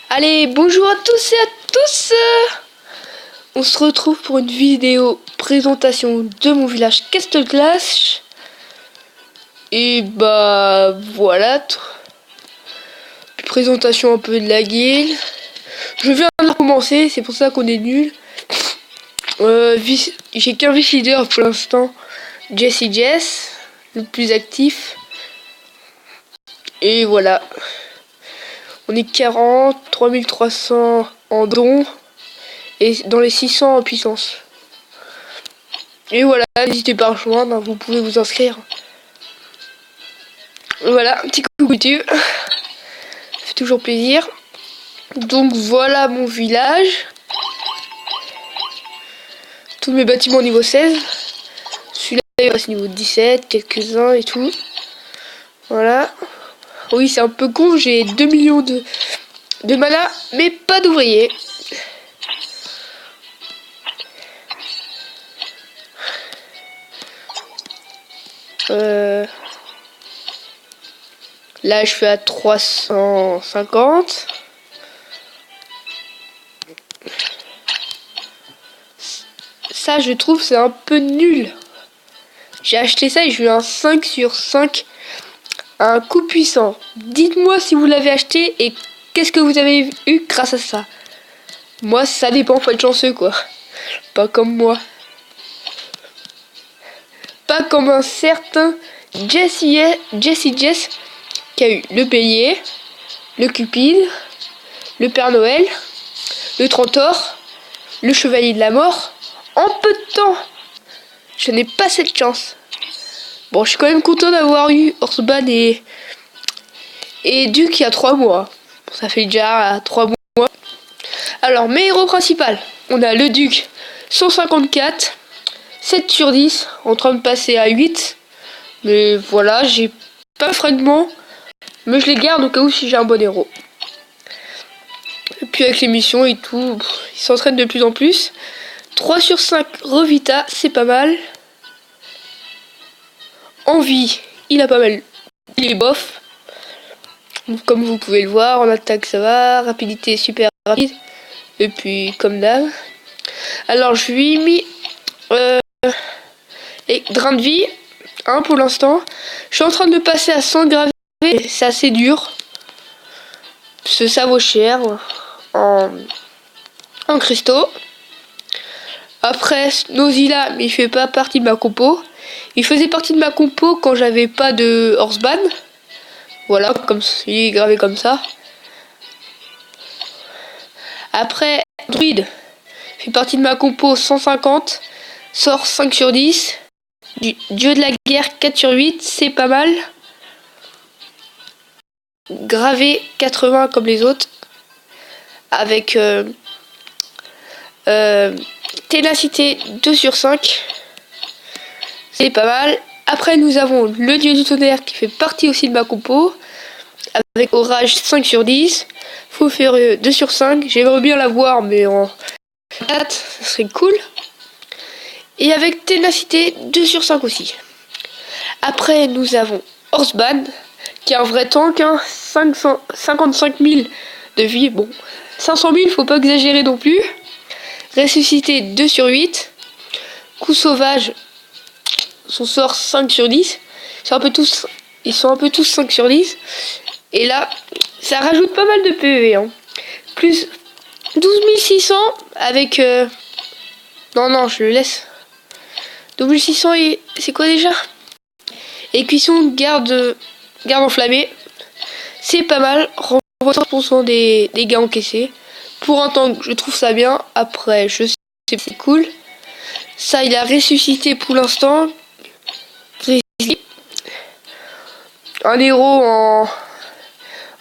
Allez, bonjour à tous et à tous. On se retrouve pour une vidéo présentation de mon village Castle Clash. Et bah voilà, présentation un peu de la guilde. Je viens de commencer, c'est pour ça qu'on est nul. J'ai qu'un vice leader pour l'instant, Jess, le plus actif. Et voilà. On est 40, 3300 en dons et dans les 600 en puissance. Et voilà, n'hésitez pas à rejoindre, vous pouvez vous inscrire. Voilà, un petit coucou YouTube. Ça fait toujours plaisir. Donc voilà mon village. Tous mes bâtiments niveau 16. Celui-là il reste niveau 17, quelques-uns et tout. Voilà. Oui, c'est un peu con, j'ai 2 millions de mana, mais pas d'ouvriers. Là, je suis à 350. Ça, je trouve, c'est un peu nul. J'ai acheté ça et j'ai eu un 5 sur 5. Un coup puissant. Dites-moi si vous l'avez acheté et qu'est-ce que vous avez eu grâce à ça. Moi, ça dépend, faut être chanceux, quoi. Pas comme moi. Pas comme un certain Jess qui a eu le bélier, le cupide, le Père Noël, le Trentor, le chevalier de la mort, en peu de temps. Je n'ai pas cette chance. Bon, je suis quand même content d'avoir eu Orsban et Duke il y a 3 mois. Ça fait déjà 3 mois. Alors, mes héros principaux. On a le Duc, 154, 7 sur 10, en train de passer à 8. Mais voilà, j'ai pas de fragments. Mais je les garde au cas où si j'ai un bon héros. Et puis avec les missions et tout, il s'entraîne de plus en plus. 3 sur 5 Revita, c'est pas mal. En vie, il a pas mal. Il est bof. Comme vous pouvez le voir, en attaque ça va. Rapidité super rapide. Et puis comme d'hab. Alors je lui ai mis et drain de vie. Pour l'instant. Je suis en train de passer à 100 gravés. C'est assez dur. Parce que ça vaut cher. En cristaux. Après, Nozilla, mais il fait pas partie de ma compo. Il faisait partie de ma compo quand j'avais pas de Horseban. Voilà, comme il est gravé comme ça. Après, Druid fait partie de ma compo 150. Sort 5 sur 10. Dieu de la guerre 4 sur 8, c'est pas mal. Gravé 80 comme les autres. Avec ténacité 2 sur 5. C'est pas mal. Après, nous avons le dieu du tonnerre qui fait partie aussi de ma compo. Avec orage 5 sur 10. Fou furieux 2 sur 5. J'aimerais bien l'avoir, mais en 4, ça serait cool. Et avec ténacité 2 sur 5 aussi. Après, nous avons Horseban, qui est un vrai tank. 55 000 de vie. Bon, 500 000, faut pas exagérer non plus. Ressuscité 2 sur 8. Coup sauvage, son sort 5 sur 10. Ils sont un peu tous 5 sur 10. Et là, ça rajoute pas mal de PV. Plus 12 600 avec... Non, je le laisse. 12 600 et... C'est quoi déjà? Et cuisson garde enflammée. C'est pas mal. Renvoie 30% des dégâts encaissés. Pour un tank, je trouve ça bien. Après, je sais que c'est cool. Ça, il a ressuscité pour l'instant. Un héros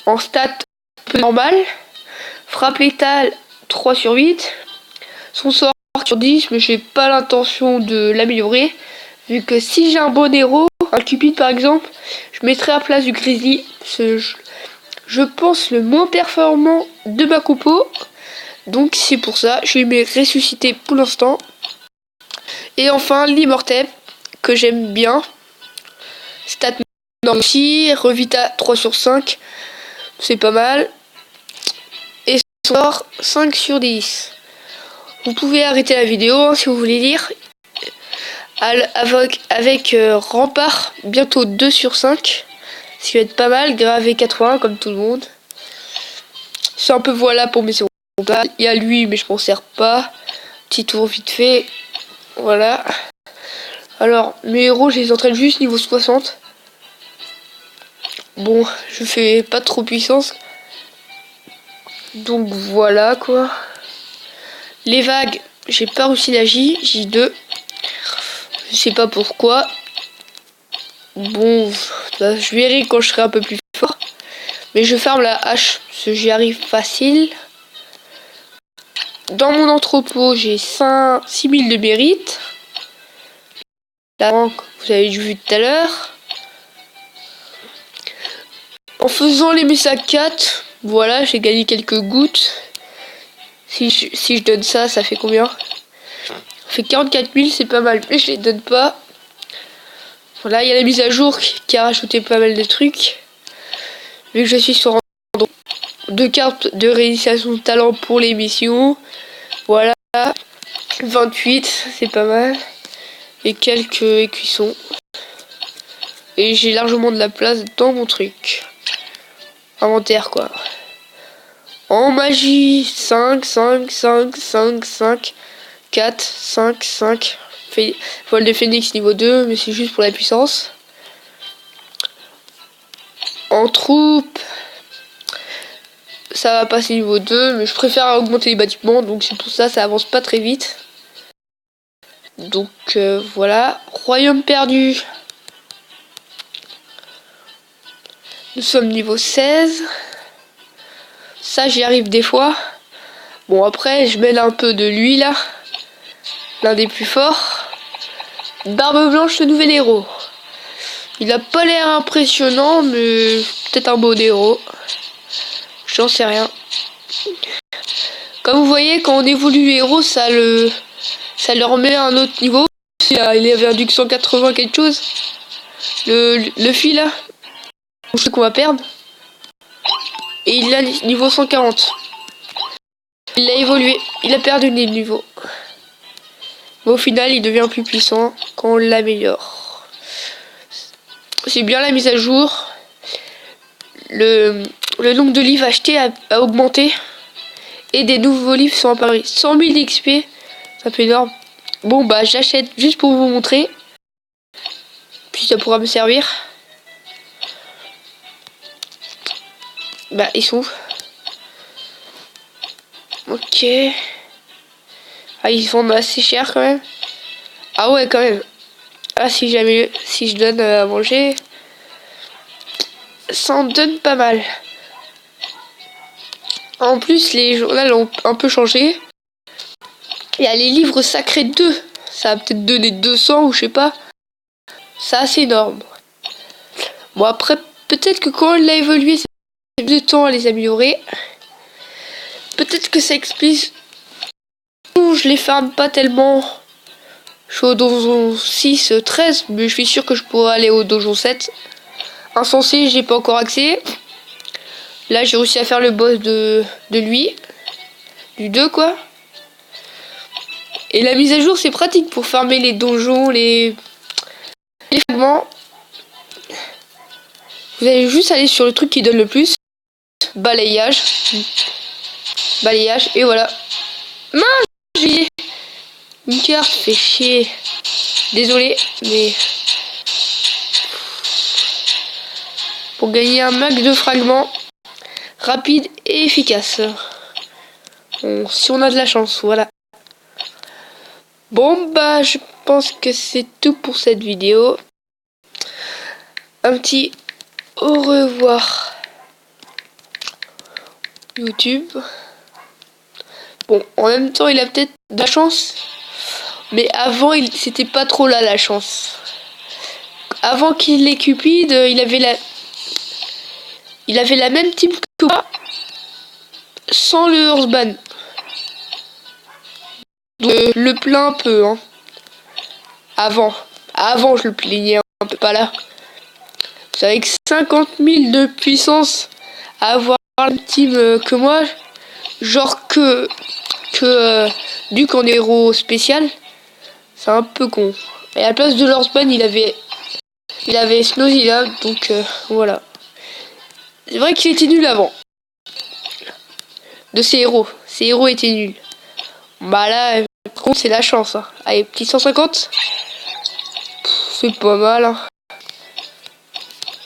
en stat peu normal. Frappe létale 3 sur 8. Son sort sur 10, mais j'ai pas l'intention de l'améliorer. Vu que si j'ai un bon héros, un cupide par exemple, je mettrai à place du grizzly. Je pense le moins performant de ma compo. Donc c'est pour ça, je lui mets ressuscité pour l'instant. Et enfin l'immortel, que j'aime bien. Stat aussi, Revita 3 sur 5. C'est pas mal. Et score 5 sur 10. Vous pouvez arrêter la vidéo hein, si vous voulez lire. Avec Rempart, bientôt 2 sur 5. Ce qui va être pas mal, gravé 80 comme tout le monde. C'est un peu voilà pour mes secondes. Il y a lui, mais je m'en sers pas. Petit tour vite fait. Voilà. Alors, mes héros, je les entraîne juste niveau 60. Bon, je fais pas trop puissance. Donc voilà quoi. Les vagues, j'ai pas réussi la J2. Je sais pas pourquoi. Bon, bah, je verrai quand je serai un peu plus fort. Mais je ferme la hache, parce que j'y arrive facile. Dans mon entrepôt, j'ai 6000 de mérite. La banque, vous avez vu tout à l'heure. En faisant les Mesa 4, voilà, j'ai gagné quelques gouttes. Si je donne ça, ça fait combien? Ça fait 44 000, c'est pas mal, mais je les donne pas. Voilà, il y a la mise à jour qui a rajouté pas mal de trucs. Vu que je suis sur 2 cartes de réalisation de talent pour les missions. Voilà, 28, c'est pas mal. Et quelques écuissons. Et j'ai largement de la place dans mon truc. Inventaire quoi. En magie, 5, 5, 5, 5, 5, 4, 5, 5. Vol de phénix niveau 2, mais c'est juste pour la puissance. En troupe, ça va passer niveau 2, mais je préfère augmenter les bâtiments, donc c'est pour ça avance pas très vite. Donc voilà, royaume perdu. Nous sommes niveau 16. Ça j'y arrive des fois. Bon après je mêle un peu de lui là. L'un des plus forts. Barbe blanche, le nouvel héros. Il a pas l'air impressionnant, mais peut-être un beau héros. J'en sais rien. Comme vous voyez, quand on évolue héros, ça leur met à un autre niveau. Il avait un duc 180 quelque chose. Le fil là. Je sais qu'on va perdre. Et il a niveau 140. Il a évolué. Il a perdu des niveaux. Mais au final, il devient plus puissant quand on l'améliore. C'est bien la mise à jour. Le nombre de livres achetés a augmenté. Et des nouveaux livres sont apparus. 100 000 XP. C'est un peu énorme. Bon, bah, j'achète juste pour vous montrer. Puis ça pourra me servir. Bah, ils sont où? Ok. Ah, ils vendent assez cher quand même. Ah ouais, quand même. Ah, si je donne à manger, ça en donne pas mal. En plus, les journaux ont un peu changé. Il y a les livres sacrés 2. Ça va peut-être donner 200 ou je sais pas. C'est assez énorme. Bon, après, peut-être que quand on l'a évolué, c'est plus de temps à les améliorer. Peut-être que ça explique. Je les farme pas tellement. Je suis au donjon 6, 13, mais je suis sûr que je pourrais aller au donjon 7. Insensé, j'ai pas encore accès. Là, j'ai réussi à faire le boss de lui. Du 2, quoi. Et la mise à jour, c'est pratique pour farmer les donjons, les fragments. Vous allez juste aller sur le truc qui donne le plus. Balayage. Balayage, et voilà. Mince, j'ai une carte, fait chier. Désolé, mais pour gagner un max de fragments rapide et efficace. Bon, si on a de la chance, voilà. Bon, bah, je pense que c'est tout pour cette vidéo. Un petit au revoir YouTube. Bon, en même temps, il a peut-être de la chance. Mais avant, c'était pas trop là la chance. Avant qu'il ait Cupid, il avait la même type que moi, sans le Horseban. Donc, le plains un peu, hein. Avant, je le plaignais un peu, pas là. C'est avec 50 000 de puissance à avoir la même team que moi. Genre que Duke en héros spécial, c'est un peu con. Et à la place de Lordspan, il avait Snowy là, donc voilà. C'est vrai qu'il était nul avant. De ses héros. Ses héros étaient nuls. Bah là, par contre, c'est la chance. Hein. Allez, petit 150. C'est pas mal. Hein.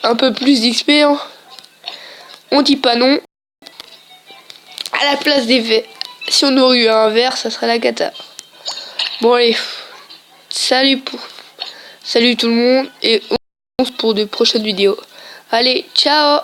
Un peu plus d'XP. Hein. On dit pas non. À la place des verts. Si on aurait eu un vert, ça serait la cata. Bon allez. Salut tout le monde. Et on se retrouve pour de prochaines vidéos. Allez, ciao!